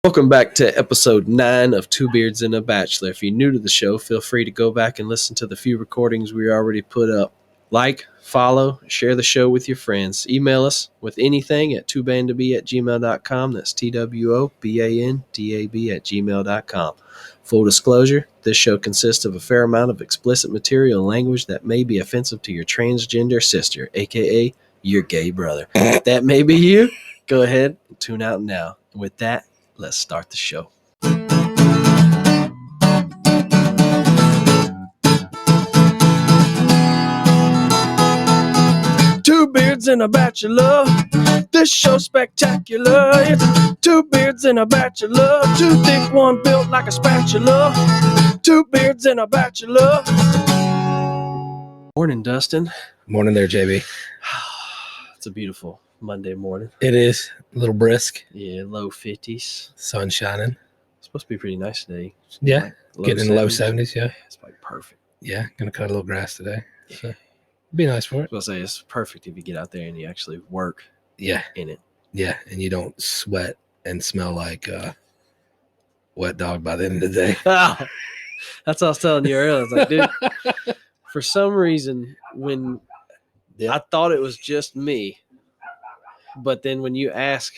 Welcome back to episode 9 of Two Beards and a Bachelor. If you're new to the show, feel free to go back and listen to the few recordings we already put up. Like, follow, share the show with your friends. Email us with anything at twobandtobe@gmail.com. That's TWOBANDAB@gmail.com. Full disclosure, this show consists of a fair amount of explicit material and language that may be offensive to your transgender sister, aka your gay brother. If that may be you, go ahead and tune out now. And with that, let's start the show. Two beards and a bachelor. This show's spectacular. It's two beards and a bachelor. Two thick, one built like a spatula. Two beards and a bachelor. Morning, Dustin. Morning there, JB. It's a beautiful Monday morning. It is a little brisk. Yeah, low 50s. Sun shining. It's supposed to be pretty nice today. Yeah, Like getting in the low 70s. Yeah, it's like perfect. Yeah, gonna cut a little grass today. So be nice for it. I was gonna say it's perfect if you get out there and you actually work. Yeah, in it. Yeah, and you don't sweat and smell like wet dog by the end of the day. Oh, that's what I was telling you earlier. I was like, dude, for some reason, when I thought it was just me, but then when you ask,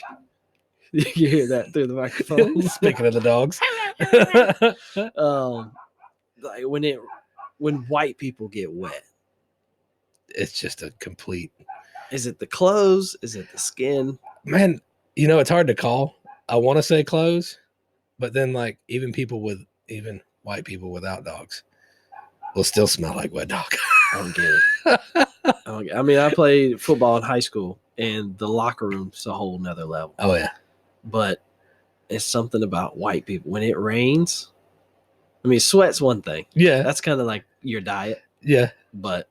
you hear that through the microphone. Speaking of the dogs, like when white people get wet, it's just a complete. Is it the clothes? Is it the skin? Man, it's hard to call. I want to say clothes, but then like even white people without dogs will still smell like wet dog. I don't get it. I mean, I played football in high school, and the locker room's a whole nother level. Oh yeah, but it's something about white people when it rains. I mean, sweat's one thing. Yeah, that's kind of like your diet. Yeah, but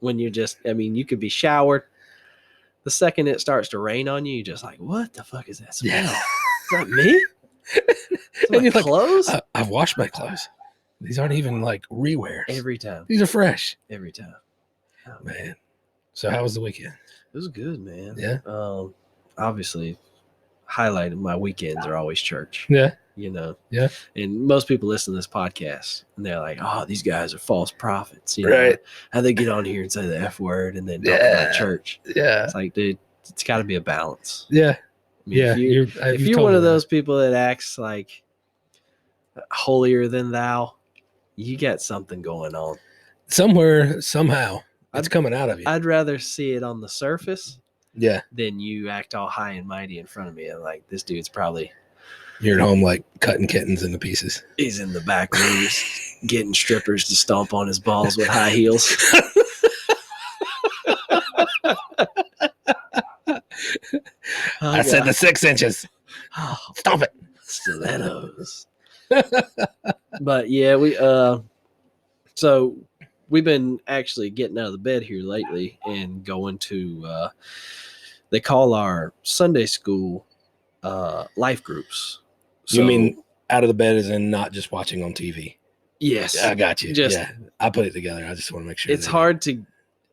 when you're you could be showered. The second it starts to rain on you, you're just like, what the fuck is that smell? Yeah. Is that me? And you're clothes? Like, I've washed my clothes. These aren't even like rewears. Every time. These are fresh. Every time. Oh, man. So how was the weekend? It was good, man. Yeah. Obviously, highlighting my weekends are always church. Yeah. Yeah. And most people listen to this podcast and they're like, oh, these guys are false prophets. Right. How they get on here and say the F word and then talk about church. Yeah. It's like, dude, it's got to be a balance. Yeah. I mean, if you're one of those people that acts like holier than thou, you got something going on. Somewhere, somehow, it's coming out of you. I'd rather see it on the surface than you act all high and mighty in front of me. And like, this dude's probably... You're at home like cutting kittens into pieces. He's in the back rooms getting strippers to stomp on his balls with high heels. I said the 6 inches. Oh, Stomp it. Stilettos. But yeah, so we've been actually getting out of the bed here lately and going to they call our Sunday school life groups. So, you mean out of the bed as in not just watching on TV? Yes. I got you. I put it together. I just want to make sure.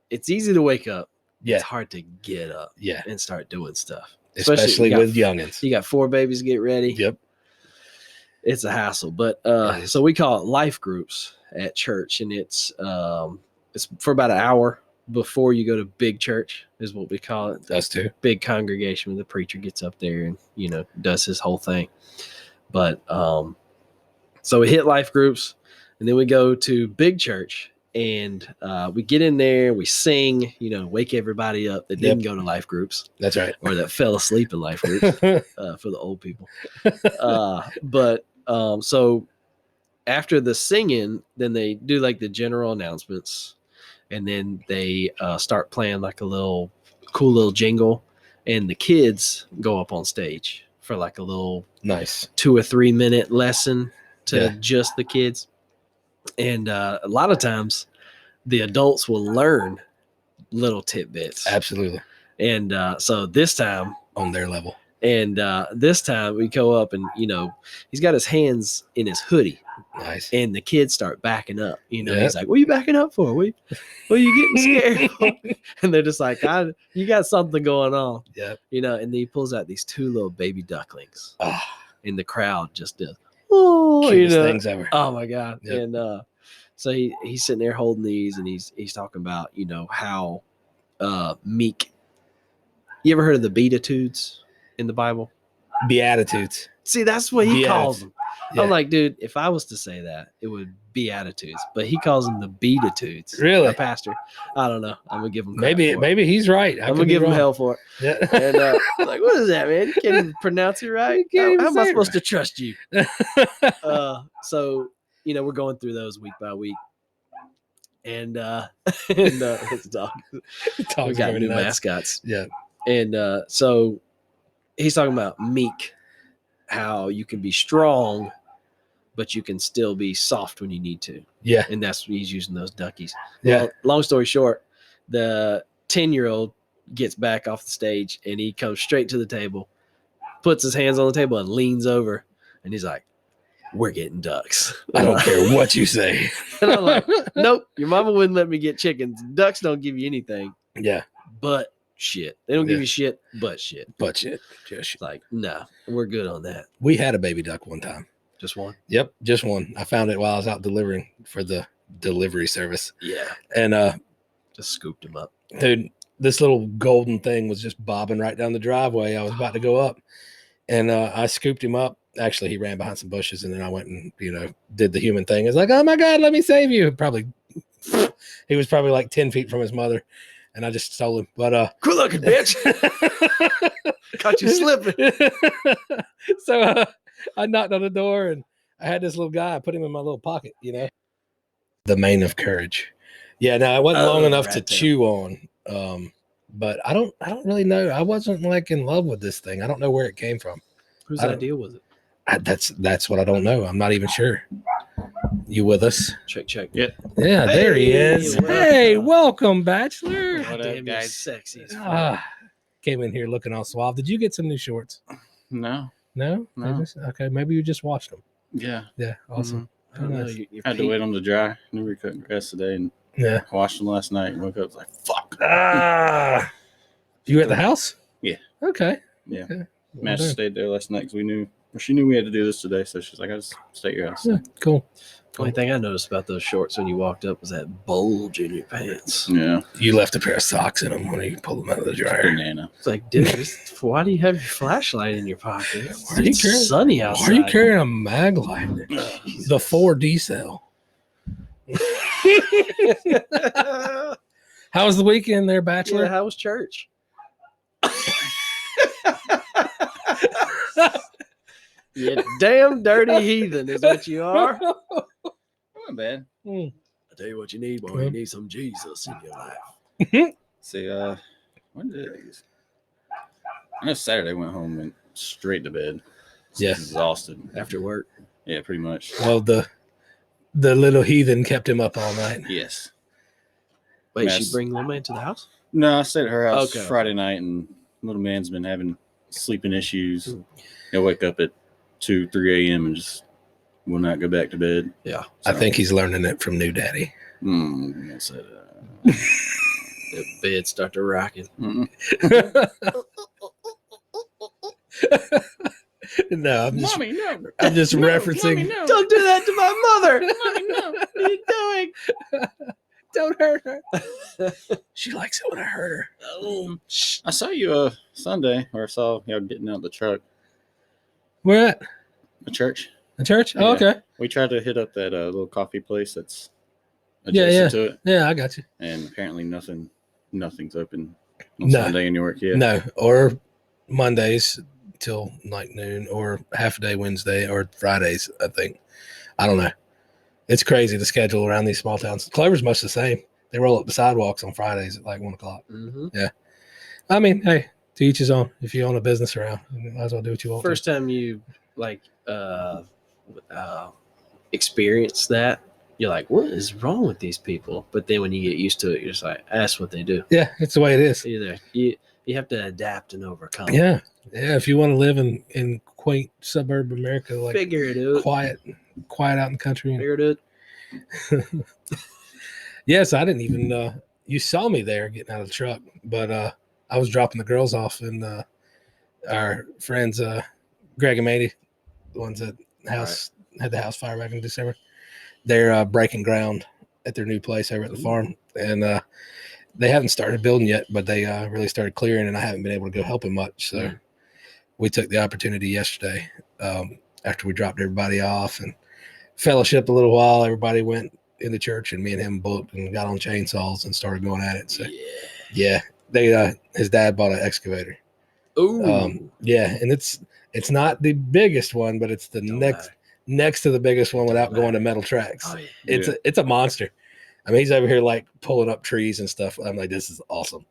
It's easy to wake up. Yeah. It's hard to get up and start doing stuff. Especially with youngins. You got 4 babies to get ready. Yep. It's a hassle. But so we call it life groups at church, and it's for about an hour before you go to big church is what we call it. Us too. Big congregation where the preacher gets up there and, does his whole thing. But so we hit life groups and then we go to big church and we get in there, we sing, wake everybody up that didn't go to life groups. That's right. Or that fell asleep in life groups for the old people. So after the singing, then they do like the general announcements. And then they start playing like a cool little jingle, and the kids go up on stage for like a little nice 2 or 3 minute lesson to just the kids. And a lot of times the adults will learn little tidbits. Absolutely. And so this time on their level. And this time we go up and, he's got his hands in his hoodie. Nice. And the kids start backing up. He's like, what are you backing up for? What are you getting scared for? And they're just like, you got something going on. Yeah. And then he pulls out these 2 little baby ducklings. and the crowd just does. Oh, Cutest things ever. Oh my god! Yep. And so he's sitting there holding these, and he's talking about how meek. You ever heard of the Beatitudes in the Bible? Beatitudes. See, that's what he calls them. Yeah. I'm like, dude, if I was to say that, it would be attitudes, but he calls them the Beatitudes. Really? Our pastor. I don't know. I'm gonna give him crap for it. Maybe he's right. I'm gonna give him hell for it. Yeah. And like, what is that, man? You can't even pronounce it right. How am I supposed to trust you? So we're going through those week by week, and his dog. We got new mascots. Yeah. And so he's talking about meek, how you can be strong, but you can still be soft when you need to. Yeah. And that's what he's using those duckies. Yeah. Well, long story short, the 10-year-old gets back off the stage and he comes straight to the table, puts his hands on the table and leans over, and he's like, "We're getting ducks." I don't care what you say. And I'm like, "Nope, your mama wouldn't let me get chickens. Ducks don't give you anything Yeah. but shit. They don't give you shit but shit." But shit. Just shit. Like, nah, we're good on that. We had a baby duck one time. Just one? Yep, just one. I found it while I was out delivering for the delivery service. Yeah. And just scooped him up. Dude, this little golden thing was just bobbing right down the driveway. I was about to go up, and I scooped him up. Actually, he ran behind some bushes, and then I went and did the human thing. It's like, "Oh my god, let me save you!" He was probably like 10 feet from his mother, and I just stole him. But good looking bitch. Caught you slipping. So I knocked on the door, and I had this little guy. I put him in my little pocket. The mane of courage. Yeah, no, it wasn't long enough to chew on. But I don't really know. I wasn't like in love with this thing. I don't know where it came from. Whose idea was it? That's what I don't know. I'm not even sure. You with us? Check. Yeah, there he is. Hey, welcome, Bachelor. What up, guys? Sexy as fuck. Came in here looking all suave. Did you get some new shorts? No. No? Okay, maybe you just washed them. Yeah. Yeah, awesome. I don't know. Nice. I had to wait on them to dry. Never cut grass today, and Yeah. washed them last night. And woke up like, fuck. You at the house? Yeah. Okay. Yeah. Okay. Matt stayed there last night because she knew we had to do this today, so she's like, "I just stay at your house." Yeah, cool. Only thing I noticed about those shorts when you walked up was that bulge in your pants. Yeah. You left a pair of socks in them when you pulled them out of the dryer. Banana. It's like, dude, why do you have your flashlight in your pocket? Why are you It's carrying- sunny outside. Why are you carrying a mag light? The 4D cell. How was the weekend there, Bachelor? Yeah, how was church? You damn dirty heathen is what you are. Not bad. I tell you what you need, boy. You need some Jesus in your life. See, when did it? I know Saturday went home and straight to bed. Yeah. Exhausted. After work. Yeah, pretty much. Well, the little heathen kept him up all night. Yes. Wait, Mess. she bring little man to the house? No, I stayed at her house Okay. Friday night, and little man's been having sleeping issues. He'll wake up at 2, 3 a.m. and just will not go back to bed. Yeah. I think he's learning it from new daddy. I said, The bed start to rocking. No, I'm just, Mommy, no. I'm just No, referencing. Mommy, no. Don't do that to my mother. Mommy, no. What are you doing? Don't hurt her. She likes it when I hurt her. I saw you Sunday, or I saw y'all getting out the truck. Where at? The church. The church? Oh, Yeah. okay. We tried to hit up that little coffee place that's Yeah, adjacent to it, Yeah, I got you. and apparently nothing's open on No. Sunday in New York yet. No, or Mondays till like noon, or half a day Wednesday, or Fridays, I think. I don't know. It's crazy the schedule around these small towns. Clover's much the same. They roll up the sidewalks on Fridays at like 1 o'clock. Mm-hmm. I mean, hey, to each his own. If you own a business around, you might as well do what you want. First time you experience that, you're like, what is wrong with these people? But then when you get used to it, you're just like, that's what they do. Yeah, it's the way it is. Either you have to adapt and overcome. Yeah. If you want to live in quaint suburb America, like Figure it out. quiet out in the country. Figure it out. Yes, I didn't even you saw me there getting out of the truck, but I was dropping the girls off, and our friends Greg and Mandy the ones that had the house fire back in December. They're breaking ground at their new place over at the farm, and they haven't started building yet, but they really started clearing, and I haven't been able to go help them much. So we took the opportunity yesterday after we dropped everybody off and fellowshiped a little while. Everybody went in the church, and me and him booked and got on chainsaws and started going at it. So yeah, they his dad bought an excavator. Ooh. Yeah, and it's not the biggest one, but it's the next to the biggest one without going to metal tracks. Oh, yeah. It's a monster. I mean, he's over here like pulling up trees and stuff. I'm like, this is awesome.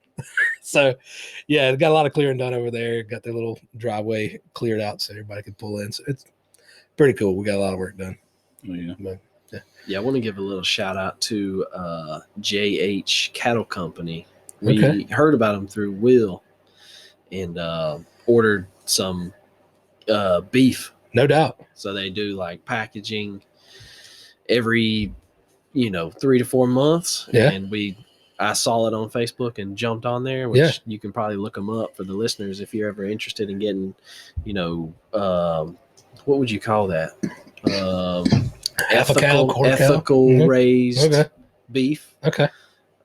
So yeah, got a lot of clearing done over there. Got their little driveway cleared out so everybody could pull in. So it's pretty cool. We got a lot of work done. Oh, yeah. But, Yeah, I want to give a little shout out to JH Cattle Company. We heard about them through Will and ordered some beef. No doubt. So they do like packaging every 3 to 4 months. Yeah. And I saw it on Facebook and jumped on there, which you can probably look them up for the listeners if you're ever interested in getting, what would you call that? Ethical raised beef. Okay.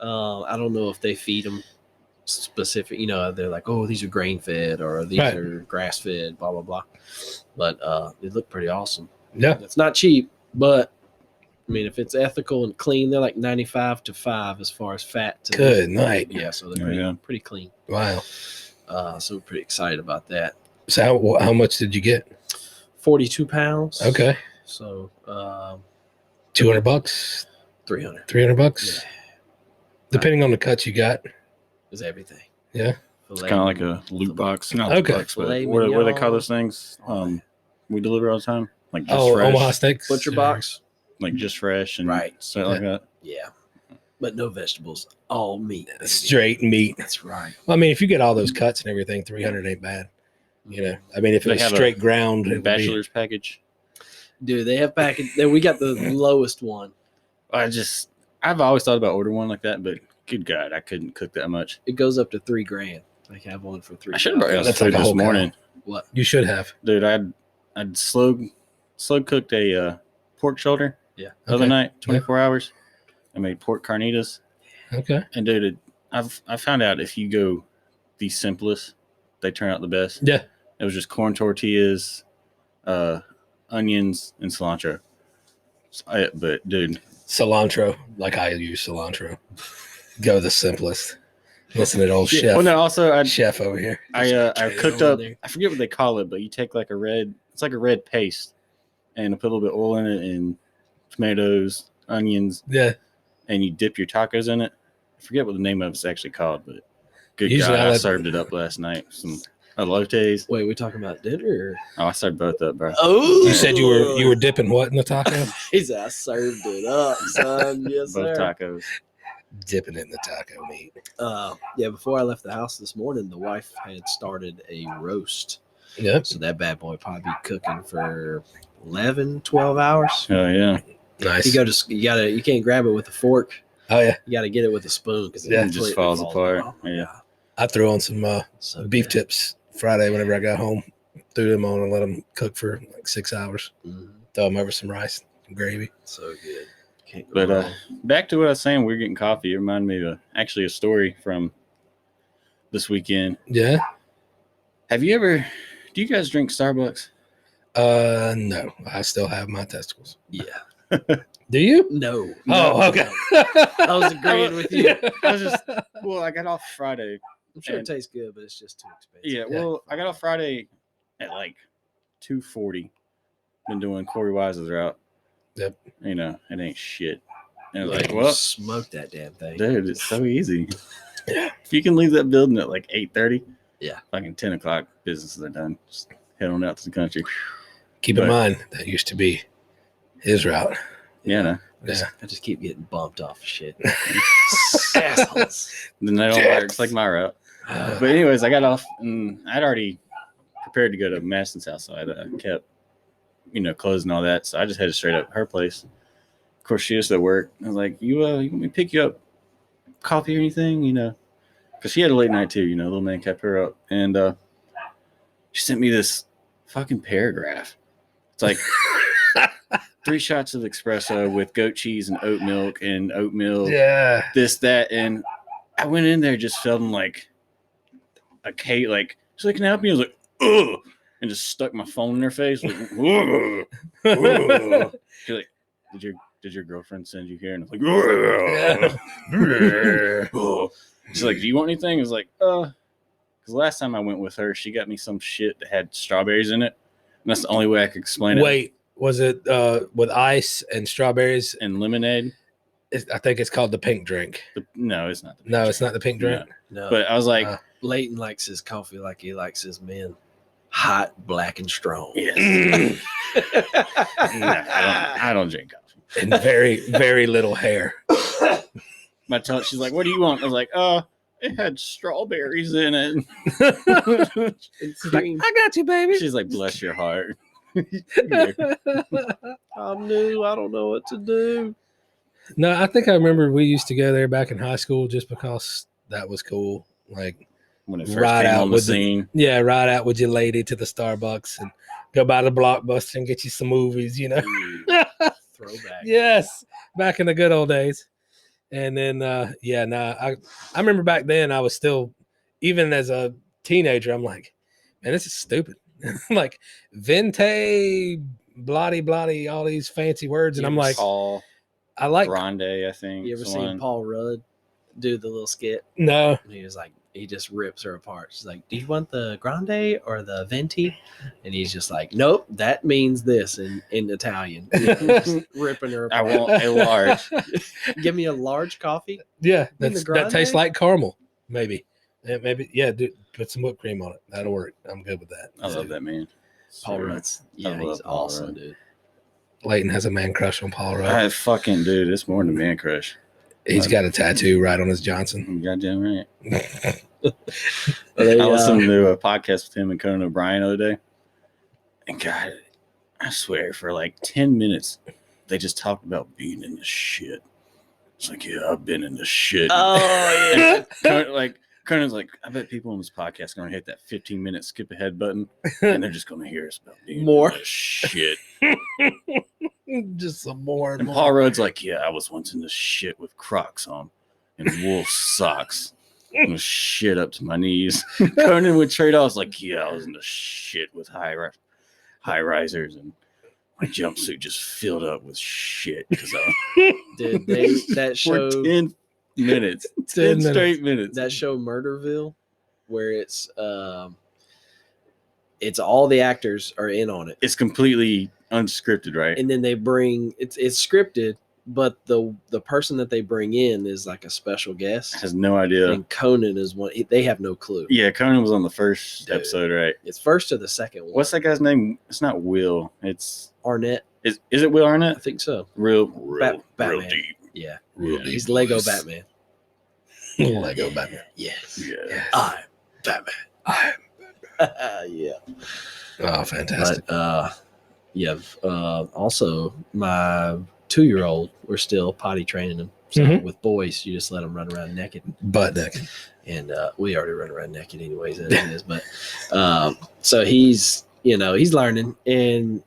I don't know if they feed them specific, they're like, oh, these are grain fed or these are grass fed, blah, blah, blah. But they look pretty awesome. Yeah. It's not cheap, but I mean, if it's ethical and clean, they're like 95 to 5 as far as fat. Good night. Yeah. So they're pretty clean. Wow. So we're pretty excited about that. So how much did you get? 42 pounds. Okay. So $200, 300. $300. Yeah. Depending on the cuts you got. Is everything. Yeah. It's kind of like a loot box. Not Okay. loot box, but what do they call those things? We deliver all the time. Like just fresh. Omaha steaks. Butcher box. Like just fresh and stuff like that. Yeah. But no vegetables. All meat. Straight meat. That's right. Well, I mean, if you get all those cuts and everything, 300 ain't bad. I mean, if it was straight ground, it would bachelor's package. Dude, they have package. We got the lowest one. I've always thought about ordering one like that, but good God, I couldn't cook that much. It goes up to $3,000. I have one for $3,000. I should have brought That's food like a this whole morning. What? You should have. Dude, I'd slow cooked a pork shoulder the other night, 24 hours. I made pork carnitas. Okay. And dude, I found out if you go the simplest, they turn out the best. Yeah. It was just corn tortillas, onions, and cilantro. But dude, cilantro, like I use cilantro. Go the simplest. Listen to the old chef. Well, no, also chef over here. I cooked up. I forget what they call it, but you take like it's like a red paste, and put a little bit of oil in it, and tomatoes, onions. Yeah. And you dip your tacos in it. I forget what the name of it's actually called, but good Usually God, I served it up last night. Some elotes. Wait, we talking about dinner? Oh, I served both up, bro. Oh, you said you were dipping what in the taco? He said I served it up, son. Yes, both sir. tacos. Dipping it in the taco meat. Yeah, before I left the house this morning, the wife had started a roast. Yep. So that bad boy probably be cooking for 11, 12 hours. Oh yeah. Nice. You can't grab it with a fork. Oh yeah. You got to get it with a spoon because it just falls apart. Yeah. I threw on some beef tips Friday whenever I got home. Threw them on and let them cook for like 6 hours. Mm-hmm. Throw them over some rice and gravy. So good. But back to what I was saying, we're getting coffee. It reminded me of actually a story from this weekend. Yeah. Do you guys drink Starbucks? No. I still have my testicles. Yeah. Do you? No. Oh, okay. I was agreeing with you. I got off Friday. I'm sure it tastes good, but it's just too expensive. Yeah, well, I got off Friday at like 2:40. Been doing Corey Wise's route. Yep. It ain't shit. And I was Like, like, well, smoke that damn thing. dude, it's so easy. Yeah. If you can leave that building at like 8:30, fucking 10 o'clock, businesses are done. Just head on out to the country. Keep in mind, that used to be his route. Yeah, no. I just keep getting bumped off of shit. Assholes. Then they don't work. It's like my route. But anyways, I got off and I'd already prepared to go to Madison's house, so I kept, clothes and all that. So I just headed straight up to her place. Of course, she was at work. I was like, you want me to pick you up coffee or anything? Because she had a late night too. Little man kept her up. And she sent me this fucking paragraph. It's like 3 shots of espresso with goat cheese and oat milk, Yeah. this, that. And I went in there just feeling like a Kate, like, she's like, can I help you? I was like, ugh, and just stuck my phone in her face. Like, ugh, ugh. She's like, did your girlfriend send you here? And I was like, ugh. She's like, do you want anything? I was like, because last time I went with her, she got me some shit that had strawberries in it. And that's the only way I could explain it. Wait, was it with ice and strawberries? And lemonade? I think it's called the pink drink. No, it's not the pink No, drink. it's not the pink drink. No, But I was like, Leighton likes his coffee like he likes his men. Hot, black, and strong. yes. No, I don't drink coffee. And very, very little hair. She's like, what do you want? I was like, it had strawberries in it. It's Like, green. I got you, baby. She's like, bless your heart. I'm new. I don't know what to do. No, I think I remember we used to go there back in high school just because that was cool. Like, When it first Ride came out on the with the- scene. ride out with your lady to the Starbucks and go by the Blockbuster and get you some movies, you know? Throwback. Yes, back in the good old days. And then, I remember back then I was still, even as a teenager, I'm like, man, this is stupid. Like, vente, bloody, bloody, all these fancy words. And I'm like, Paul I like, Grande, I think. You ever someone. seen Paul Rudd do the little skit? no. And he was like, he just rips her apart. She's like, do you want the grande or the venti? And he's just like, nope, that means this in Italian. Just ripping her I apart. want a large. Give me a large coffee. Yeah, mean the that tastes grande? like caramel, maybe. Dude, put some whipped cream on it. That'll work. I'm good with that. I love that man. Paul Sure. Rudd's. Yeah, love he's Paul awesome, Rudd. dude. Leighton has a man crush on Paul Rudd. I fucking dude, it's more than a man crush. He's got a tattoo right on his Johnson. Goddamn right. They, I listened to a podcast with him and Conan O'Brien the other day. And God, I swear, for like 10 minutes, they just talked about being in the shit. It's like, yeah, I've been in the shit. oh yeah. Conan's like, I bet people on this podcast are going to hit that 15-minute skip ahead button, and they're just going to hear us about being More. in the shit. Just some more and And more. Paul Rudd's like, yeah, I was once in the shit with Crocs on and wool socks. And was shit up to my knees. Conan would trade off. Like, yeah, I was in the shit with high risers, and my jumpsuit just filled up with shit. Dude, that show For 10 minutes. 10 10 straight minutes. that show Murderville, where it's all the actors are in on it. It's completely unscripted, right? And then they bring it's scripted, but the person that they bring in is like a special guest. Has no idea. And Conan is one. They have no clue. Yeah, Conan was on the first Dude. episode, right? It's first or the second one. What's that guy's name? It's not Will. It's Arnett? is it Will I Arnett? think so. Real Batman. deep. Yeah, Real Yeah. deep he's Lego voice. Batman. Lego Batman. Yes, Yeah. I'm Batman. I'm yeah. Oh, fantastic. But also my 2-year-old, we're still potty training him. So Mhm. with boys, you just let them run around naked, Butt naked. and we already run around naked anyways as it is. But so he's learning, and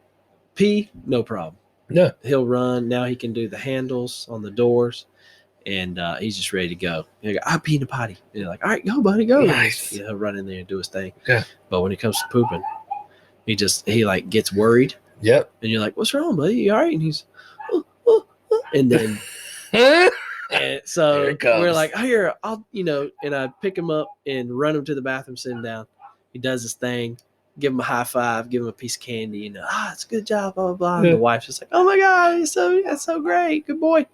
pee no problem. No. He'll run now. He can do the handles on the doors, and he's just ready to go. He'll go, I pee in the potty. And you're like, all right, go, buddy, go. Nice. Yeah, he'll run in there and do his thing. Yeah. But when it comes to pooping, he like gets worried, Yep. and you're like, what's wrong, buddy? You all right? And he's, and then and so Here it comes. we're like, oh, here, I'll and I pick him up and run him to the bathroom, sit him down. He does his thing. Give him a high five, give him a piece of candy, it's a good job, blah, blah, blah. And Yeah. the wife's just like, oh my God, that's so great. Good boy.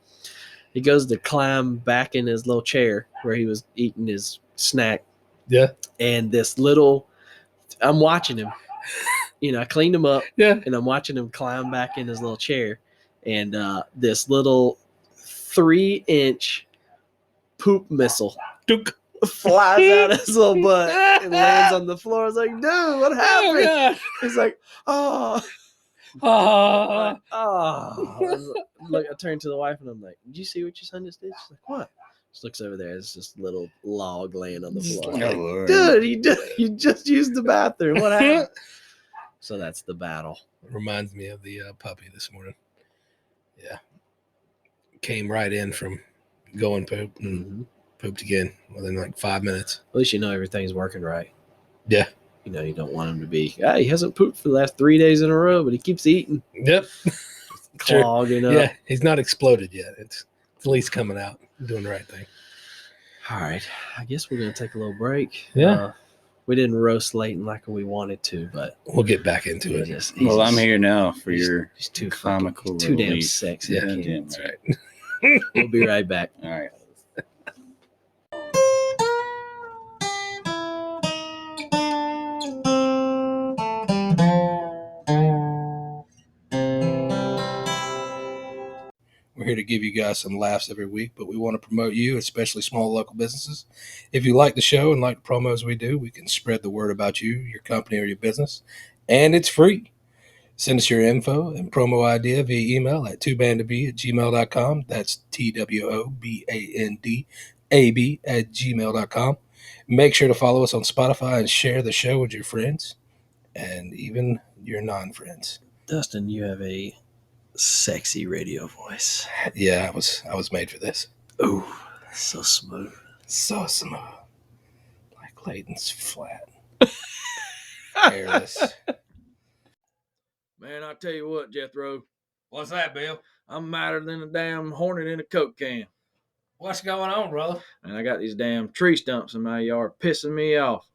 He goes to climb back in his little chair where he was eating his snack. Yeah. And I'm watching him. I cleaned him up, Yeah. and I'm watching him climb back in his little chair. And this little 3-inch poop missile Duke. flies out his little butt and lands on the floor. I was like, dude, what Oh, happened? God. He's like, oh. Ah. Look, I turned to the wife and I'm like, did you see what your son just did? She's like, what? She looks over there. It's just a little log laying on the floor. I'm like, dude, you just used the bathroom. What happened? So that's the battle. Reminds me of the puppy this morning. Yeah. Came right in from going poop and pooped again within like 5 minutes. At least you know everything's working right. Yeah. You know, you don't want him to be, he hasn't pooped for the last 3 days in a row, but he keeps eating. Yep. Clogging up. Yeah, he's not exploded yet. It's at least coming out, doing the right thing. All right. I guess we're going to take a little break. Yeah. We didn't roast Leighton like we wanted to, but we'll get back into it. I'm here now for your he's too comical too damn relief. sexy. Yeah, I can't. damn right. We'll be right back. All right. We're here to give you guys some laughs every week, but we want to promote you, especially small local businesses. If you like the show and like the promos we do, we can spread the word about you, your company, or your business, and it's free. Send us your info and promo idea via email at twobandab@gmail.com. That's TWOBANDAB@gmail.com. Make sure to follow us on Spotify and share the show with your friends and even your non-friends. Dustin, you have a sexy radio voice. Yeah, I was made for this. Oh, so smooth. So smooth. Like Clayton's flat. Hairless. Man, I tell you what, Jethro, What's that, Bill? I'm madder than a damn hornet in a Coke can. What's going on, brother? And I got these damn tree stumps in my yard pissing me off.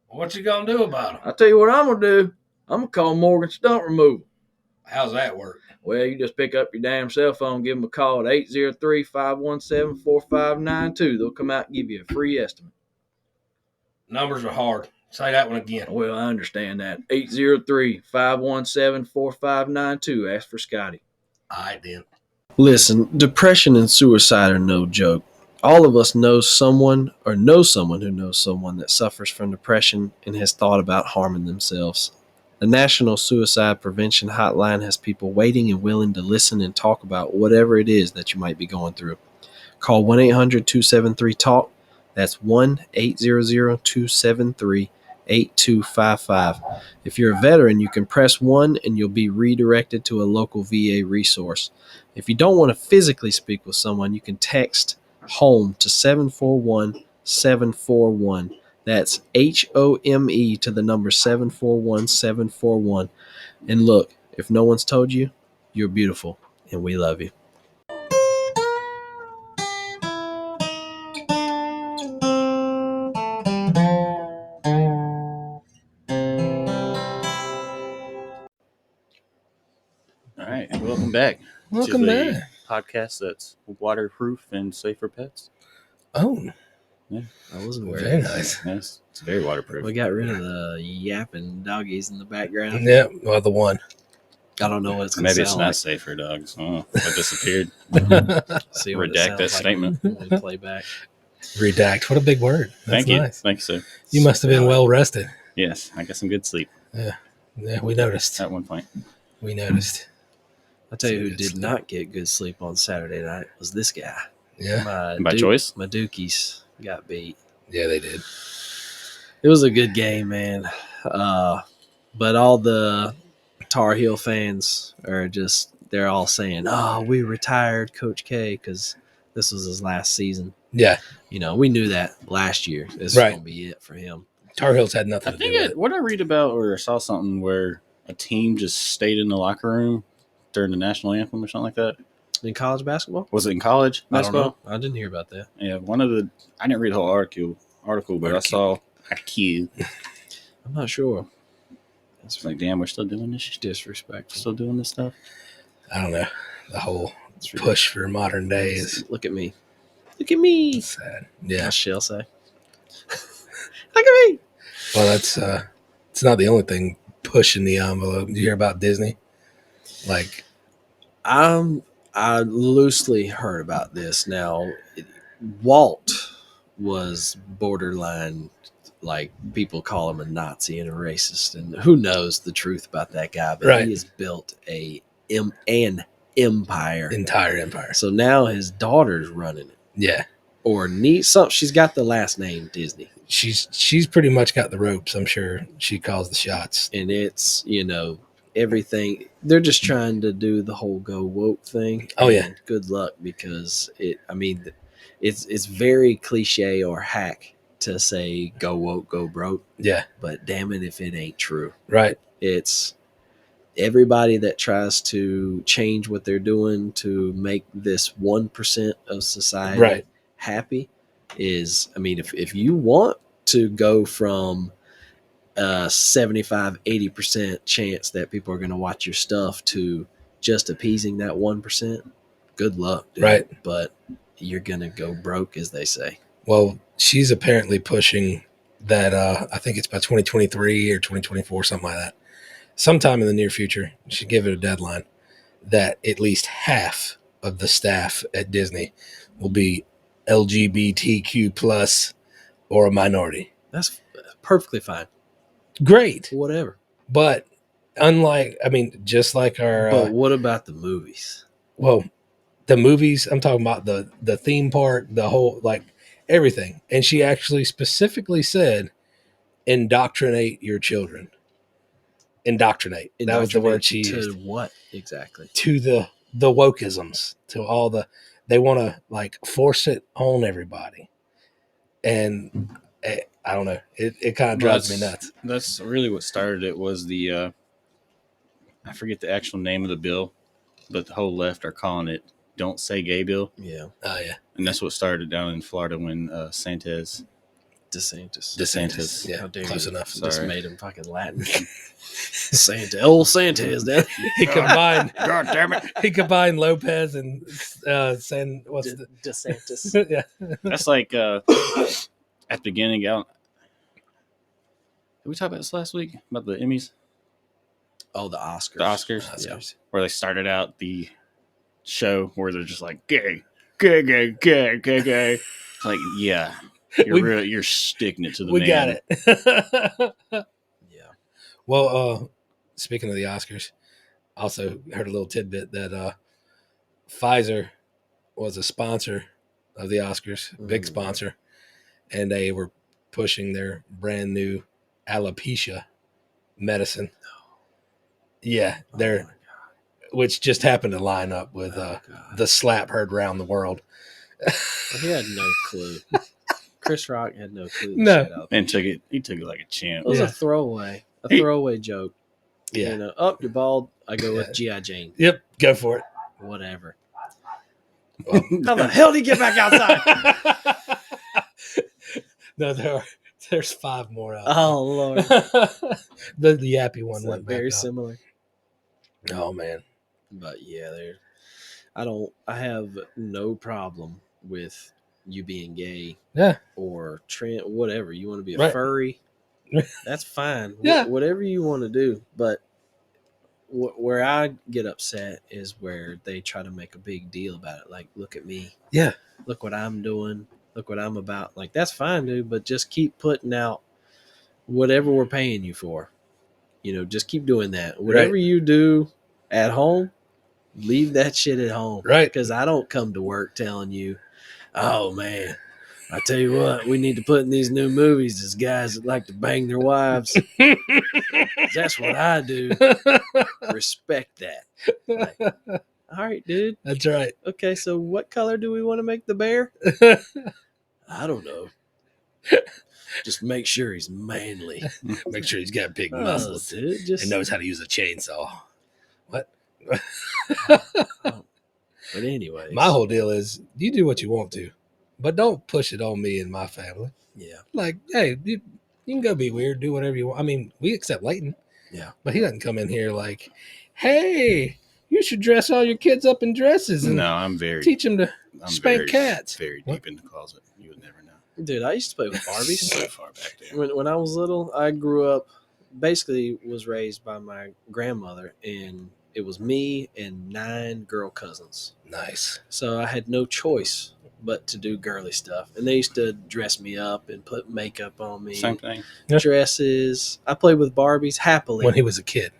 What you gonna do about them? I tell you what I'm going to do. I'm going to call Morgan Stump Removal. How's that work? Well, you just pick up your damn cell phone, give them a call at 803-517-4592. They'll come out and give you a free estimate. Numbers are hard. Say that one again. Well, I understand that. 803-517-4592. Ask for Scotty. All right, then. Listen, depression and suicide are no joke. All of us know someone or know someone who knows someone that suffers from depression and has thought about harming themselves. The National Suicide Prevention Hotline has people waiting and willing to listen and talk about whatever it is that you might be going through. Call 1-800-273-TALK. That's 1-800-273-8255. If you're a veteran, you can press 1 and you'll be redirected to a local VA resource. If you don't want to physically speak with someone, you can text HOME to 741-741. That's HOME to the number 741-741. And look, if no one's told you, you're beautiful and we love you. All right. Welcome back. Welcome to the back. podcast that's waterproof and safe for pets. Oh, I wasn't aware. very nice. Yes, it's very waterproof. We got rid of the yapping doggies in the background. Yeah, well, the one. I don't know what it's going to Maybe sound it's like. not safe for dogs. Oh, it disappeared. See what it Redact sounds that statement. when we play back. Redact. What a big word. That's Thank you. nice. Thank you, sir. You must have been well rested. Yes, I got some good sleep Yeah, we noticed. at one point. We noticed. I'll tell you who Good did sleep. not get good sleep on Saturday night was this guy. Yeah. By choice? My Dookies got beat. Yeah, they did. It was a good game, man. But all the Tar Heel fans are they're all saying, oh, we retired Coach K because this was his last season. Yeah. You know, we knew that last year. This was Right. going to be it for him. Tar Heels had I nothing to do think with it. what I read about or saw something where a team just stayed in the locker room during the national anthem or something like that. In college basketball? Was it in college I don't basketball? know. I didn't hear about that. Yeah, I didn't read the whole article, but I saw a Q. I'm not sure. It's like, damn, we're still doing this. It's disrespectful. Still doing this stuff. I don't know. The whole It's push for modern day is Look at me. Look at me. sad. Yeah. What she'll say. Look at me. Well, that's it's not the only thing pushing the envelope. Did you hear about Disney? Like, I loosely heard about this. Now, Walt was borderline, like people call him a Nazi and a racist, and who knows the truth about that guy? But Right. he has built an empire. entire empire. So now his daughter's running it, Yeah. or niece. Something. She's got the last name Disney, She's pretty much got the ropes. I'm sure she calls the shots. and it's everything. They're just trying to do the whole go woke thing. Oh, yeah. And good luck, because it's very cliche or hack to say go woke, go broke. Yeah, But damn it if it ain't true. right. It's everybody that tries to change what they're doing to make this 1% of society Right. happy is, if you want to go from 75-80% chance that people are going to watch your stuff to just appeasing that 1%, good luck, dude. Right. But you're going to go broke, as they say. Well, she's apparently pushing that. I think it's by 2023 or 2024, something like that. Sometime in the near future, she give it a deadline that at least half of the staff at Disney will be LGBTQ plus or a minority. That's perfectly fine. Great, Whatever. but just like our But what about the movies? well, the movies. I'm talking about the theme park, the whole everything. And she actually specifically said, "Indoctrinate your children." Indoctrinate. That was the word she used. To what exactly? To the wokeisms, to all they want to force it on everybody. And I don't know. It kind of drives me nuts. That's really what started it. Was the I forget the actual name of the bill, but the whole left are calling it "Don't Say Gay" bill. Yeah. Oh yeah. And that's what started down in Florida when DeSantis. Yeah, How dare close you? enough. Just Sorry. made him fucking Latin. Old Santa is that? He combined. God damn it! He combined Lopez and DeSantis. yeah. That's like at the beginning. Did we talk about this last week about the Emmys? Oh, the Oscars. The Oscars? Oscars. Where they started out the show where they're just like gay, gay, gay, gay, gay, gay. It's like, yeah, you're sticking it to the We man. got it. Yeah. Well, speaking of the Oscars, also heard a little tidbit that Pfizer was a sponsor of the Oscars, big Mhm. sponsor, and they were pushing their brand new alopecia medicine. Yeah, Oh, they're my God. which just happened to line up with Oh, God. the slap heard around the world. He had no clue. Chris Rock had no clue. No. Shit out. And he took it like a champ. It was Yeah. a throwaway joke. Yeah. You're bald. I go Yeah. with G.I. Jane. Yep, go for it. Whatever. Well, How the hell did he get back outside? No, there's 5 more out. Oh, Lord. the yappy one It's went back very up. similar. Oh man. But yeah, I have no problem with you being gay Yeah. or trans, whatever. You want to be a Right. furry, that's fine. Yeah. Whatever you want to do. But where I get upset is where they try to make a big deal about it. Like, look at me. Yeah. Look what I'm doing. Look what I'm about. Like, that's fine, dude. But just keep putting out whatever we're paying you for. Just keep doing that. Whatever you do at home, leave that shit at home. Right. Because I don't come to work telling you, oh, man, I tell you what, we need to put in these new movies as guys that like to bang their wives. That's what I do. Respect that. Like, all right, dude. That's right. Okay, so what color do we want to make the bear? I don't know. Just make sure he's manly. Make sure he's got big Oh, muscles dude, just, and knows how to use a chainsaw. What? but anyways. My whole deal is you do what you want to, but don't push it on me and my family. Yeah. Like, hey, you can go be weird, do whatever you want. I mean, we accept Leighton. Yeah. But he doesn't come in here like, hey, you should dress all your kids up in dresses and No, I'm very teach them to I'm spank very, cats. Very What? deep in the closet. You would never know. Dude, I used to play with Barbies. So far back there. When I was little, I grew up, basically was raised by my grandmother, and it was me and 9 girl cousins. Nice. So I had no choice but to do girly stuff. And they used to dress me up and put makeup on me. Same thing. Yeah. Dresses. I played with Barbies happily. When he was a kid.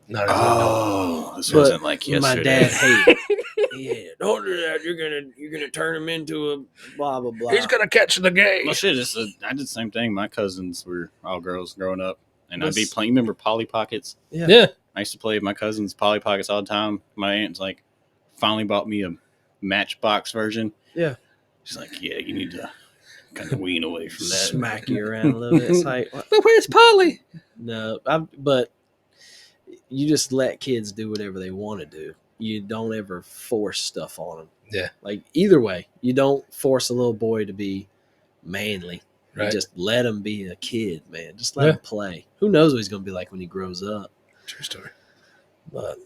Not as an adult. Oh, this But wasn't like yesterday. my dad hated it. Yeah, don't do that. You're gonna turn him into a blah blah blah. He's gonna catch the gay. Well, shit, I did the same thing. My cousins were all girls growing up, and I'd be That's- playing. Remember Polly Pockets? Yeah. I used to play with my cousins Polly Pockets all the time. My aunt's like, finally bought me a Matchbox version. Yeah. She's like, yeah, you need to kind of wean away from that. Smack you around a little bit. It's like, what? But where's Polly? No, but you just let kids do whatever they want to do. You don't ever force stuff on them. Yeah. Like either way, you don't force a little boy to be manly. You Right. just let him be a kid, man. Just let him play. Who knows what he's going to be like when he grows up. True story. But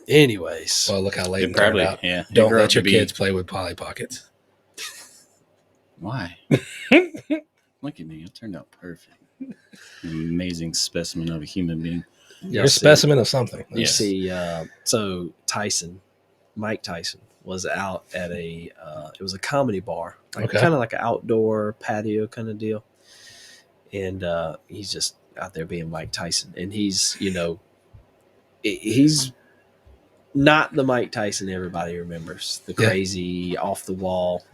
anyways, Well, look how late It probably, out. yeah. Don't let your kids play with Polly Pockets. Why? Look at me. It turned out perfect. An amazing specimen of a human being. You're a specimen of something. You Yes. see, so Mike Tyson was out at it was a comedy bar, like Okay. kind of like an outdoor patio kind of deal. And he's just out there being Mike Tyson. And he's not the Mike Tyson everybody remembers, the crazy off the wall,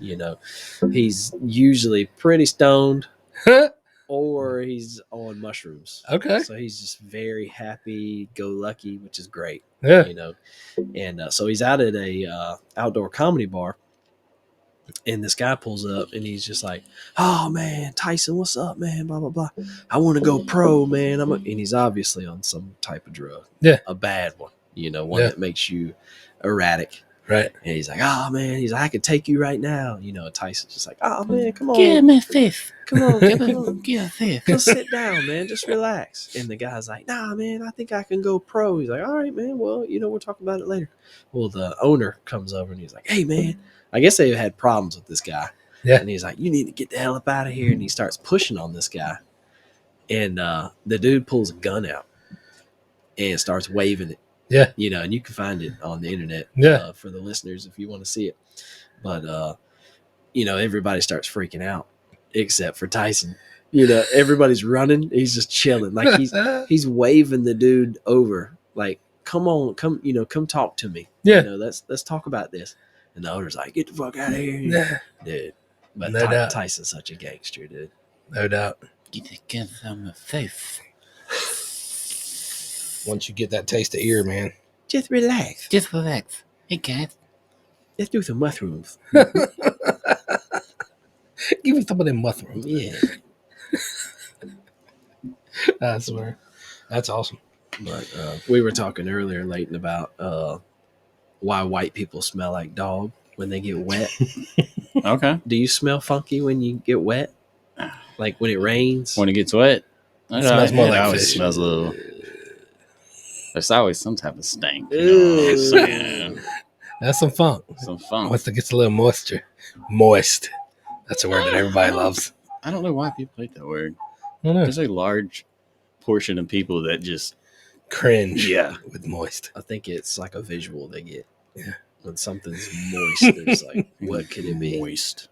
he's usually pretty stoned or he's on mushrooms. Okay. So he's just very happy go lucky, which is great. Yeah. And so he's out at a outdoor comedy bar, and this guy pulls up and he's just like, oh man, Tyson, what's up, man, blah blah blah, I want to go pro, man. And he's obviously on some type of drug, a bad one, one that makes you erratic, right? And he's like, oh man, he's like, I could take you right now, Tyson's just like, oh man, come on, Give me a fifth. come on, Give me a fifth. go sit down, man. Just relax. And the guy's like, nah, man, I think I can go pro. He's like, all right, man. Well, we'll talk about it later. Well, the owner comes over and he's like, hey, man, I guess they had problems with this guy. Yeah. And he's like, you need to get the hell up out of here. And he starts pushing on this guy. And the dude pulls a gun out and starts waving it. Yeah. And you can find it on the internet for the listeners if you want to see it. But, everybody starts freaking out except for Tyson. Everybody's running. He's just chilling. Like he's waving the dude over. Like, come on, come talk to me. Yeah. Let's talk about this. And the owner's like, get the fuck out of here. Yeah. Dude. But No doubt. Tyson's such a gangster, dude. No doubt. Give them a fifth. Once you get that taste of ear, man. Just relax. Just relax. Hey, guys. Let's do some mushrooms. Give me some of them mushrooms. Yeah. I swear. That's awesome. But we were talking earlier, Leighton, about why white people smell like dog when they get wet. Okay. Do you smell funky when you get wet? Like when it rains? When it gets wet, It smells more like always fish. smells a little. There's always some type of stank. Ew. Saying? That's some funk. Some funk. Once it gets a little moisture. Moist. That's a word that everybody loves. I don't know why people hate that word. I don't know. There's a large portion of people that just Cringe. Yeah. With moist. I think it's like a visual they get. Yeah. When something's moist, it's like, what could it be? moist.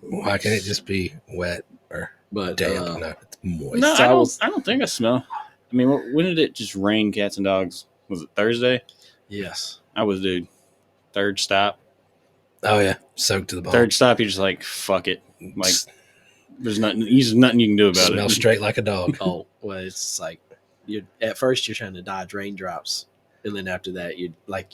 Why can't it just be wet or But damp? No, it's moist. No, So I don't think I smell. I mean, when did it just rain cats and dogs? Was it Thursday? yes. I was, dude. Third stop. Oh yeah, soaked to the bone. Third stop, you're just like, fuck it. Like, there's nothing you can do about Smells it. straight like a dog. Oh, well, it's like at first you're trying to dodge raindrops, and then after that,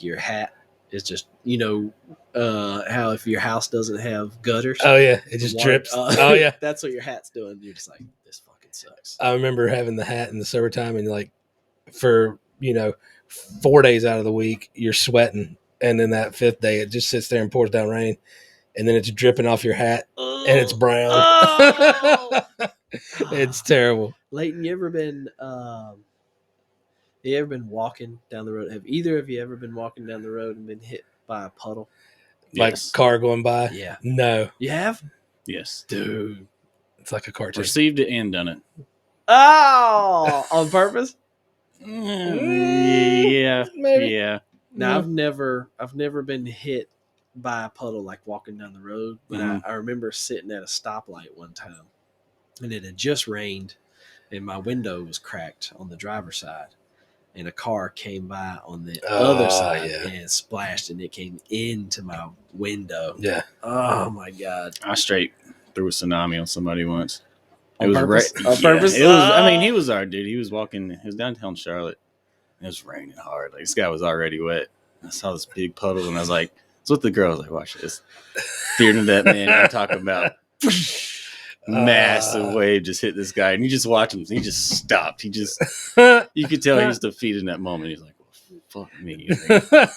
your hat is just how if your house doesn't have gutters, Oh yeah, it just water- drips. Oh yeah, that's what your hat's doing. You're just like, this fucking sucks. I remember having the hat in the summertime, and like for 4 days out of the week you're sweating, and then that fifth day it just sits there and pours down rain, and then it's dripping off your hat, and it's brown. Oh! It's terrible. Leighton, you ever been walking down the road? Have either of you ever been walking down the road and been hit by a puddle? Like Yes. car going by. Yeah. No, You have? Yes. Dude. it's like a cartoon. Received it and done it. Oh, on purpose? Yeah. Maybe. Yeah. Now I've never been hit by a puddle like walking down the road, but Mhm. I remember sitting at a stoplight one time, and it had just rained, and my window was cracked on the driver's side, and a car came by on the other side yeah. and splashed, and it came into my window. Yeah. Oh my God. I straight threw a tsunami on somebody once. It On was purpose? right. On purpose? It was. I mean, he was our dude. He was walking. He was downtown Charlotte. It was raining hard. Like this guy was already wet. I saw this big puddle, and I was like, "It's what the girl." I was like, "Watch this." Steered into that man. I'm talking about massive wave just hit this guy, and you just watch him. He just stopped. He just. You could tell he was defeated in that moment. He's like, well, "Fuck me."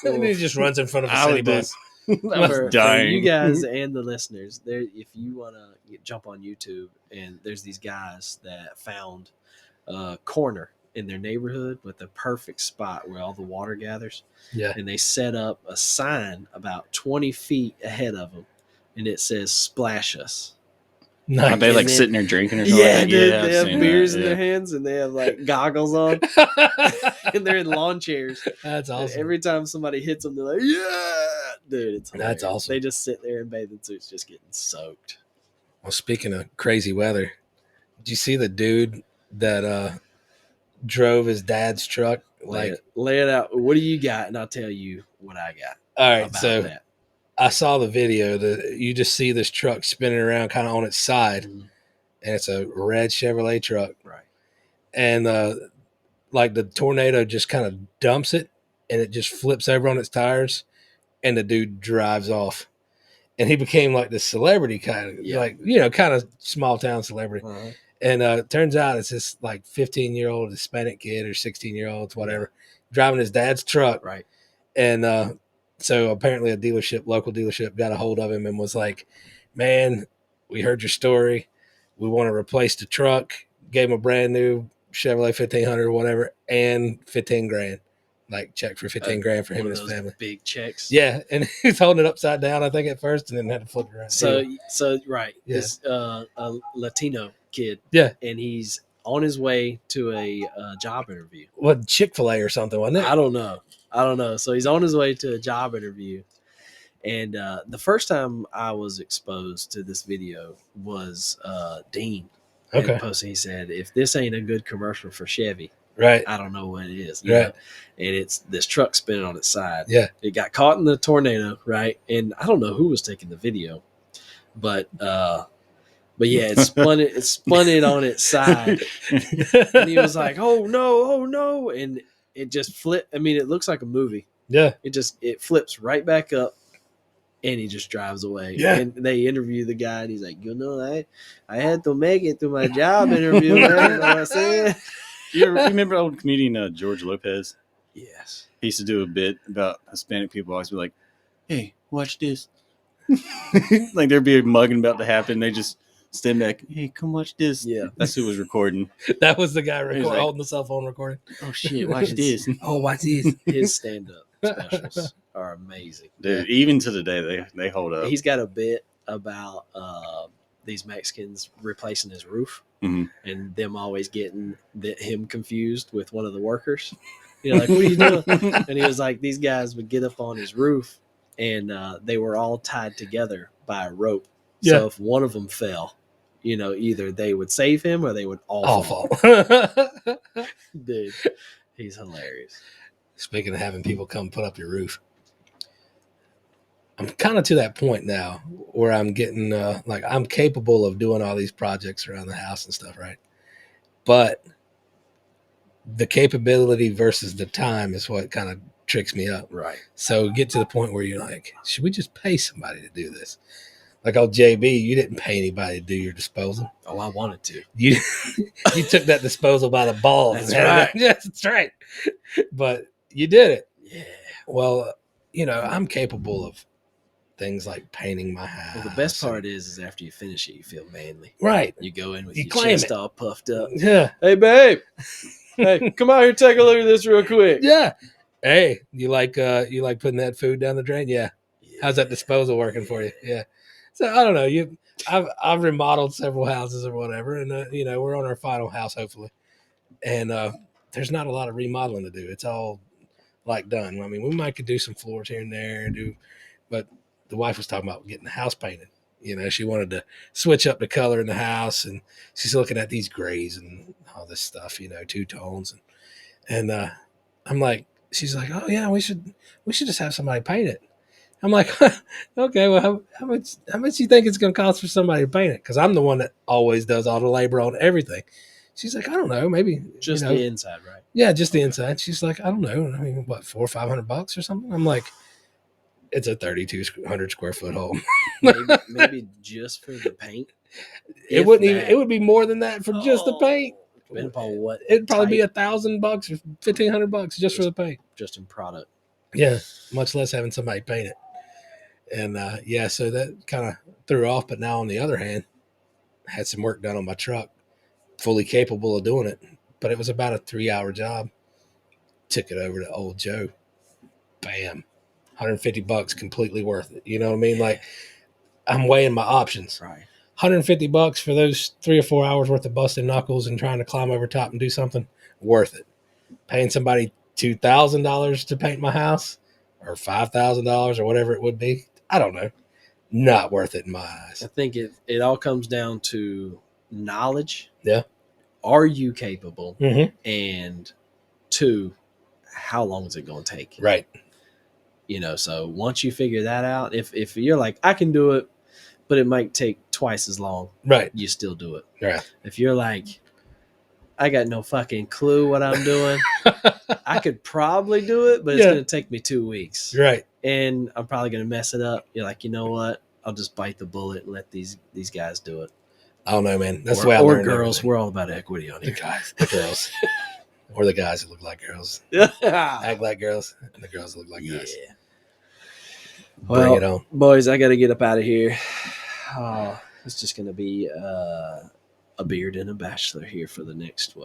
And he just runs in front of a I city was bus. I was dying. For you guys and the listeners, there, if you want to jump on YouTube, and there's these guys that found a corner in their neighborhood with the perfect spot where all the water gathers. Yeah. And they set up a sign about 20 feet ahead of them, and it says "Splash us." Nice. Are they like And then- sitting there drinking or something? Yeah, like that? dude, I've they have seen beers that, in yeah. their hands, and they have like goggles on, and they're in lawn chairs. That's awesome. Every time somebody hits them, they're like, "Yeah, dude, it's hilarious." That's awesome. They just sit there in bathing suits, just getting soaked. Well, speaking of crazy weather, did you see the dude that drove his dad's truck? Lay it out. What do you got? And I'll tell you what I got. All right, about so that. I saw the video. You just see this truck spinning around kind of on its side, Mhm. and it's a red Chevrolet truck. Right. And like the tornado just kind of dumps it, and it just flips over on its tires, and the dude drives off. And he became like this celebrity kind of, Yeah. like, kind of small town celebrity. Uh-huh. And turns out it's this like 15-year-old Hispanic kid or 16-year-old, whatever, driving his dad's truck. Right. And so apparently a local dealership got a hold of him and was like, man, we heard your story. We want to replace the truck. Gave him a brand new Chevrolet 1500 or whatever, and 15 grand, like check for 15 grand for him One and of his those family. big checks. Yeah. And he's holding it upside down, I think, at first, and then had to flip it around. So Yeah. this a Latino kid. Yeah. And he's on his way to a job interview. What, Chick-fil-A or something, wasn't it? I don't know. So he's on his way to a job interview. And the first time I was exposed to this video was Dean. Okay. Posting, he said, "If this ain't a good commercial for Chevy, Right. I don't know what it is." Right. Know? And it's this truck spinning on its side. Yeah. It got caught in the tornado, right? And I don't know who was taking the video, but yeah, it spun it on its side. And he was like, "Oh no," and it just flipped. I mean, it looks like a movie. Yeah. It flips right back up, and he just drives away. Yeah. And they interview the guy, and he's like, I had to make it to my job interview, man. You know what I'm saying? You remember old comedian George Lopez? Yes. He used to do a bit about Hispanic people. Always be like, "Hey, watch this." Like there'd be a mugging about to happen. They just stand back. "Hey, come watch this." Yeah. That's who was recording. That was the guy He's like- holding the cell phone recording. Oh shit, watch this. Oh, watch these. His stand-up specials are amazing. Dude, even to the day they hold up. He's got a bit about these Mexicans replacing his roof, Mhm. and them always getting him confused with one of the workers. Like, "What are you doing?" And he was like, these guys would get up on his roof, and they were all tied together by a rope. Yeah. So if one of them fell, either they would save him or they would all fall. Awful. Dude, he's hilarious. Speaking of having people come put up your roof, I'm kind of to that point now where I'm getting like I'm capable of doing all these projects around the house and stuff, right? But the capability versus the time is what kind of tricks me up. Right. So get to the point where you're like, should we just pay somebody to do this? Like old JB, you didn't pay anybody to do your disposal. Oh, I wanted to. You took that disposal by the balls. That's and right. Yes, that's right. But you did it. Yeah. Well, I'm capable of things like painting my house. Well, the best part is after you finish it, you feel manly. Right. You go in with You your claim chest it. all puffed up. Yeah. Hey, babe. Hey, come out here, take a look at this real quick. Yeah. Hey, you like putting that food down the drain? Yeah. How's that disposal working for you? Yeah. So I don't know. I've remodeled several houses or whatever, and we're on our final house hopefully, and there's not a lot of remodeling to do. It's all like done. I mean, we might could do some floors here and there, but the wife was talking about getting the house painted. She wanted to switch up the color in the house, and she's looking at these grays and all this stuff, two tones, and I'm like, she's like, oh yeah, we should just have somebody paint it. I'm like, okay, well, how much you think it's going to cost for somebody to paint it? Because I'm the one that always does all the labor on everything. She's like, I don't know, maybe Just the inside, right? Yeah, just the inside. She's like, I don't know. I mean, what, $400 or $500 or something? I'm like, it's a 3,200 square foot hole. maybe just for the paint. It wouldn't even. It would be more than that for just the paint. Depending upon what. It'd probably be $1,000 or $1,500 just for the paint. Just in product. Yeah, much less having somebody paint it. And yeah, so that kind of threw off. But now, on the other hand, had some work done on my truck, fully capable of doing it. But it was about a 3-hour job. Took it over to old Joe. Bam. $150, completely worth it. You know what I mean? Like, I'm weighing my options. Right. $150 for those 3 or 4 hours worth of busting knuckles and trying to climb over top and do something, worth it. Paying somebody $2,000 to paint my house, or $5,000 or whatever it would be, I don't know. Not worth it in my eyes. I think it all comes down to knowledge. Yeah. Are you capable? Mm-hmm. And 2, how long is it going to take? Right. You know, so once you figure that out, if you're like, I can do it, but it might take twice as long, right, you still do it. Right. If you're like, I got no fucking clue what I'm doing, I could probably do it, but it's going to take me 2 weeks. Right. And I'm probably going to mess it up. You're like, you know what? I'll just bite the bullet and let these guys do it. I don't know, man. That's the way I learned. Or girls. Everything. We're all about equity on here. The guys, the girls. Or the guys that look like girls. Act like girls, and the girls that look like guys. Yeah. Bring it on. Boys, I got to get up out of here. Oh, it's just going to be a beard and a bachelor here for the next,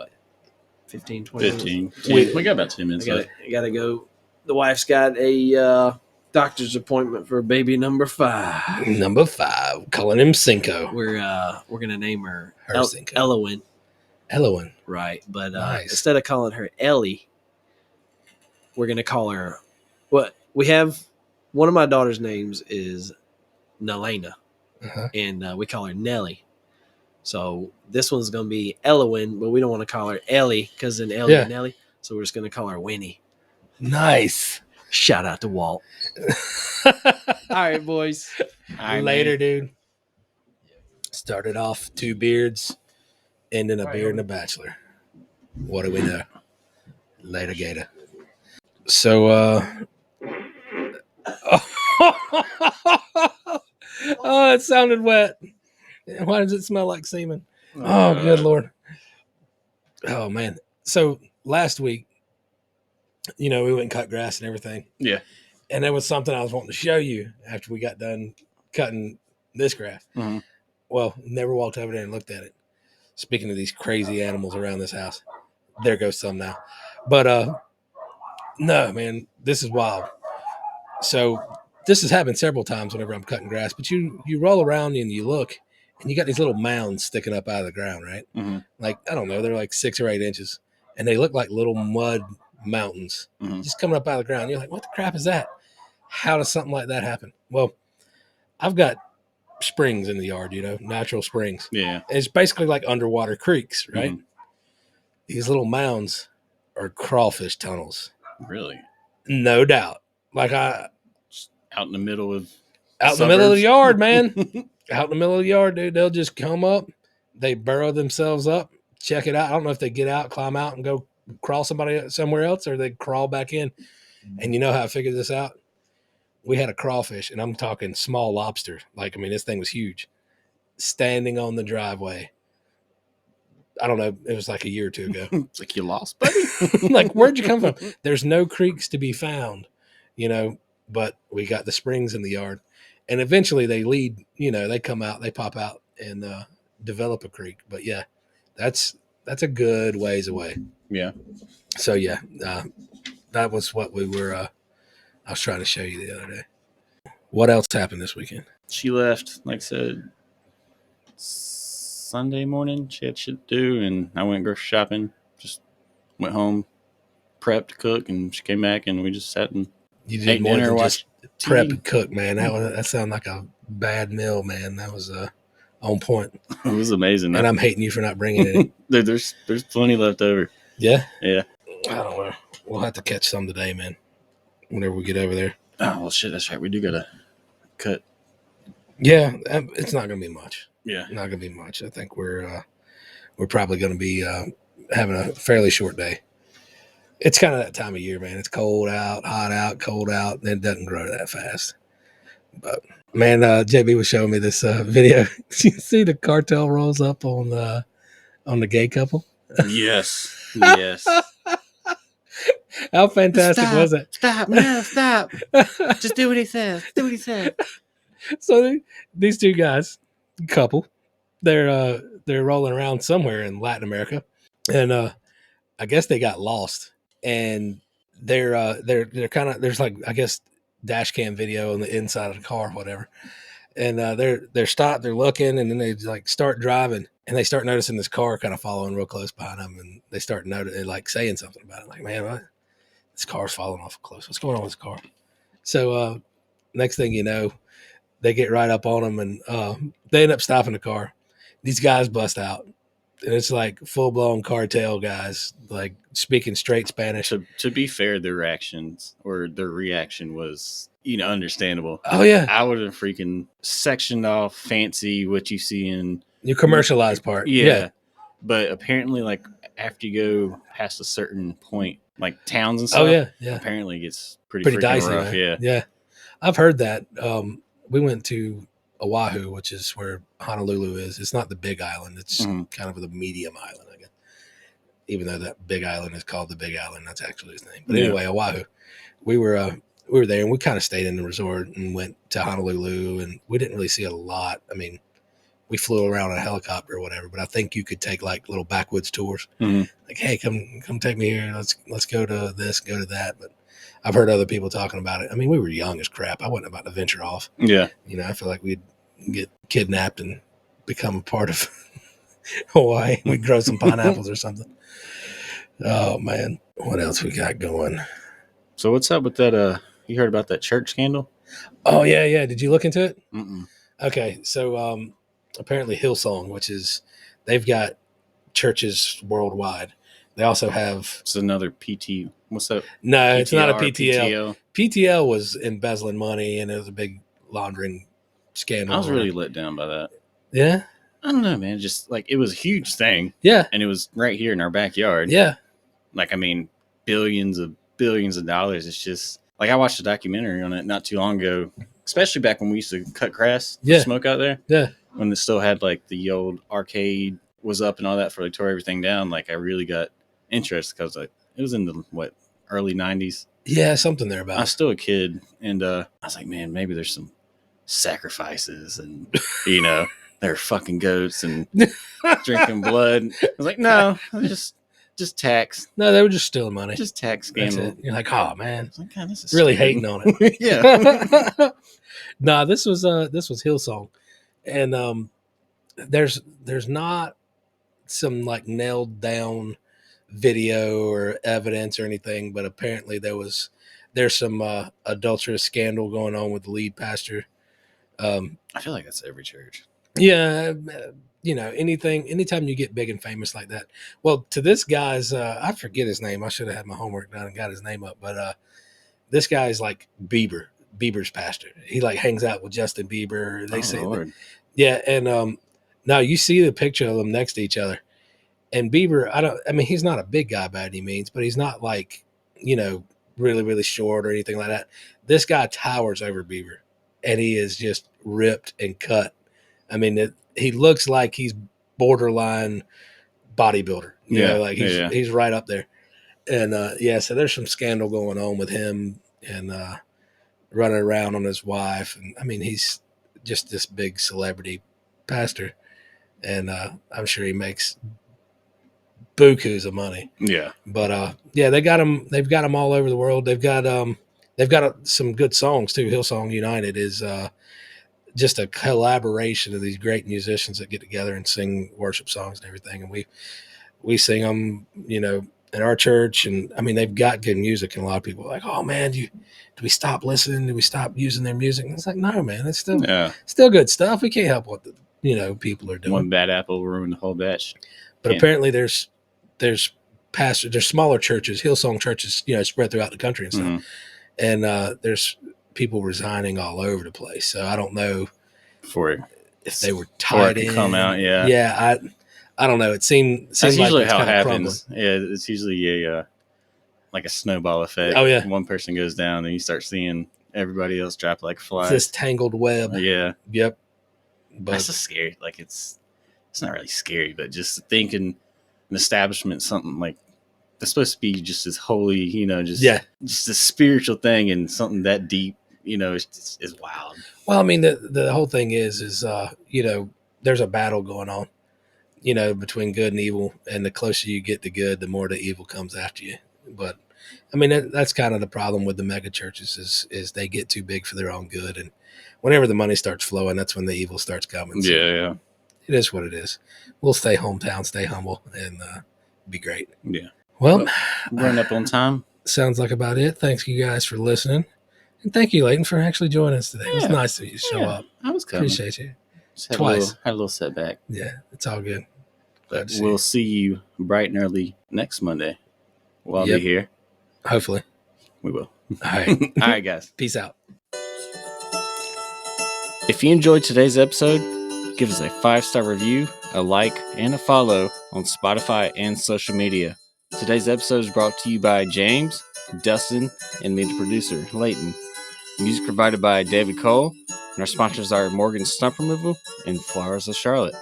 15, 20 minutes? We got about 10 minutes left. I got to go. The wife's got a doctor's appointment for baby number 5. Number 5. Calling him Cinco. We're going to name her Cinco. Elowin. Elowin. Right. But nice. Instead of calling her Ellie, we're going to call her we have one of my daughter's names is Nelena, and we call her Nellie. So this one's going to be Elowin, but we don't want to call her Ellie because then Ellie and Nellie. So we're just going to call her Winnie. Nice. Shout out to Walt. All right, boys. Later, dude. Started off 2 beards, ending a beard and a bachelor. What do we know? Later, Gator. So, oh, it sounded wet. Why does it smell like semen? Oh, good Lord. Oh, man. So last week, we went and cut grass and everything. Yeah. And there was something I was wanting to show you after we got done cutting this grass. Mm-hmm. Well, never walked over there and looked at it. Speaking of these crazy animals around this house, there goes some now. But no, man, this is wild. So this has happened several times whenever I'm cutting grass, but you roll around and you look and you got these little mounds sticking up out of the ground, right? Mm-hmm. Like, I don't know, they're like 6 or 8 inches and they look like little mud mountains just coming up out of the ground. You're like, what the crap is that? How does something like that happen? Well, I've got springs in the yard, natural springs. Yeah. And it's basically like underwater creeks, right? Mm-hmm. These little mounds are crawfish tunnels. Really? No doubt. Like out in the middle of the middle of the yard, man. Out in the middle of the yard, dude. They'll just come up, they burrow themselves up, check it out. I don't know if they get out, climb out, and go crawl somewhere else, or they crawl back in. And you know how I figured this out? We had a crawfish, and I'm talking small lobster. Like, I mean, this thing was huge, standing on the driveway. I don't know. It was like a year or 2 ago. It's like, you lost, buddy. Like, where'd you come from? There's no creeks to be found, but we got the springs in the yard. And eventually they lead, they come out, they pop out and develop a creek. But yeah, that's a good ways away. Yeah. So yeah, that was what we were, I was trying to show you the other day. What else happened this weekend? She left, like I said, Sunday morning. She had shit to do, and I went grocery shopping. Just went home, prepped, cook, and she came back, and we just sat and ate more dinner, than just prep and cook, man. That sounded like a bad meal, man. That was on point. It was amazing. And I'm hating you for not bringing it in. There's plenty left over. Yeah? Yeah. I don't know. We'll have to catch some today, man. Whenever we get over there. Oh well, shit. That's right. We do gotta cut. Yeah, it's not going to be much. Yeah. Not going to be much. I think we're probably going to be having a fairly short day. It's kind of that time of year, man. It's cold out, hot out, cold out, and it doesn't grow that fast. But man, JB was showing me this video. You see the cartel rolls up on the gay couple. Yes. Yes. How fantastic was it? Stop! No, stop! Just do what he says. Do what he says. So these two guys, couple, they're rolling around somewhere in Latin America, and I guess they got lost, and they're kind of, there's like, I guess, dash cam video on the inside of the car or whatever, and they're stopped, they're looking, and then they like start driving, and they start noticing this car kind of following real close behind them, and they start noticing, like saying something about it, like, man, what? This car's following off close. What's going on with this car? So next thing you know, they get right up on them, and they end up stopping the car. These guys bust out, and it's like full blown cartel guys, like speaking straight Spanish. To be fair, their reaction was, understandable. Oh yeah, I would have freaking sectioned off fancy what you see in your commercialized part. Yeah. But apparently, like after you go past a certain point, like towns and stuff. Oh yeah. Apparently, it gets pretty dicey. rough. Right? Yeah. I've heard that. We went to Oahu, which is where Honolulu is. It's not the big island. It's kind of the medium island, I guess. Even though that big island is called the Big Island, that's actually its name. But anyway, Oahu. We were there, and we kind of stayed in the resort and went to Honolulu, and we didn't really see a lot. I mean, we flew around in a helicopter or whatever, but I think you could take like little backwoods tours. Like, hey, come take me here. Let's go to this, go to that. But I've heard other people talking about it. I mean, we were young as crap. I wasn't about to venture off. Yeah. I feel like we'd get kidnapped and become a part of Hawaii. We'd grow some pineapples or something. Oh man, what else we got going? So what's up with that? You heard about that church scandal? Oh yeah. Did you look into it? Mm-mm. Okay, so apparently Hillsong, which is, they've got churches worldwide. They also have. It's another PT. What's that? No, PTL, it's not a PTL. PTL was embezzling money, and it was a big laundering scandal. I was really let down by that. Yeah? I don't know, man. Just like, it was a huge thing. Yeah. And it was right here in our backyard. Yeah. Like, I mean, billions of dollars. It's just like, I watched a documentary on it not too long ago, especially back when we used to cut grass, smoke out there. Yeah. When it still had like the old arcade was up and all that, for they tore everything down. Like, I really got interested because like it was in the early 90s. Yeah, something there about. I was still a kid, and I was like, man, maybe there's some sacrifices, and they're fucking goats and drinking blood. I was like, no, just tax. No, they were just stealing money. Just tax scandal. You're like, oh man, I was like, God, this is really stupid. hating on it. Yeah. Nah, this was Hillsong, and there's not some like nailed down video or evidence or anything, but apparently there's some adulterous scandal going on with the lead pastor. I feel like that's every church. Yeah, anytime you get big and famous like that. Well, to this guy's, I forget his name. I should have had my homework done and got his name up, but this guy's like Bieber's pastor. He like hangs out with Justin Bieber. They say, Lord. Yeah, and now you see the picture of them next to each other. And Bieber, he's not a big guy by any means, but he's not like, really, really short or anything like that. This guy towers over Bieber, and he is just ripped and cut. I mean, he looks like he's borderline bodybuilder. He's right up there. And so there's some scandal going on with him and running around on his wife. And I mean, he's just this big celebrity pastor, and I'm sure he makes bukus of money. Yeah. But they've got them all over the world. They've got some good songs too. Hillsong United is just a collaboration of these great musicians that get together and sing worship songs and everything. And we sing them, in our church. And I mean, they've got good music, and a lot of people are like, oh man, do we stop listening? Do we stop using their music? And it's like, no, man, it's still good stuff. We can't help what people are doing. One bad apple ruined the whole batch. But apparently there's pastors, there's smaller churches, Hillsong churches, spread throughout the country and stuff. Mhm. And there's people resigning all over the place. So I don't know For if they were for it tied to in. come out, yeah. Yeah, I don't know. It seemed That's like usually it's how it kind of happens. Yeah, it's usually a like a snowball effect. Oh, yeah. One person goes down, and you start seeing everybody else drop like flies. This tangled web. Yeah, Yep. But that's just scary. Like it's not really scary, but just thinking an establishment, something like that's supposed to be just as holy, just a spiritual thing, and something that deep, is wild. well, I mean, the whole thing is there's a battle going on, between good and evil, and the closer you get to good, the more the evil comes after you. But I mean, that's kind of the problem with the mega churches is they get too big for their own good, and whenever the money starts flowing, that's when the evil starts coming. So Yeah. it is what it is. We'll stay hometown, stay humble, and be great. Yeah. Well, running up on time. Sounds like about it. Thanks you guys for listening, and thank you, Leighton, for actually joining us today. It was Yeah. nice of you to show up. I was coming. Appreciate you. Just had Twice. had a little setback. Yeah, it's all good. Glad But to see we'll you. see you bright and early next Monday. We'll all Yep. be here. Hopefully. We will. All right. All right, guys. Peace out. If you enjoyed today's episode, give us a 5-star review, a like, and a follow on Spotify and social media. Today's episode is brought to you by James, Dustin, and me, the producer, Leighton. Music provided by David Cole, and our sponsors are Morgan Stump Removal and Flowers of Charlotte.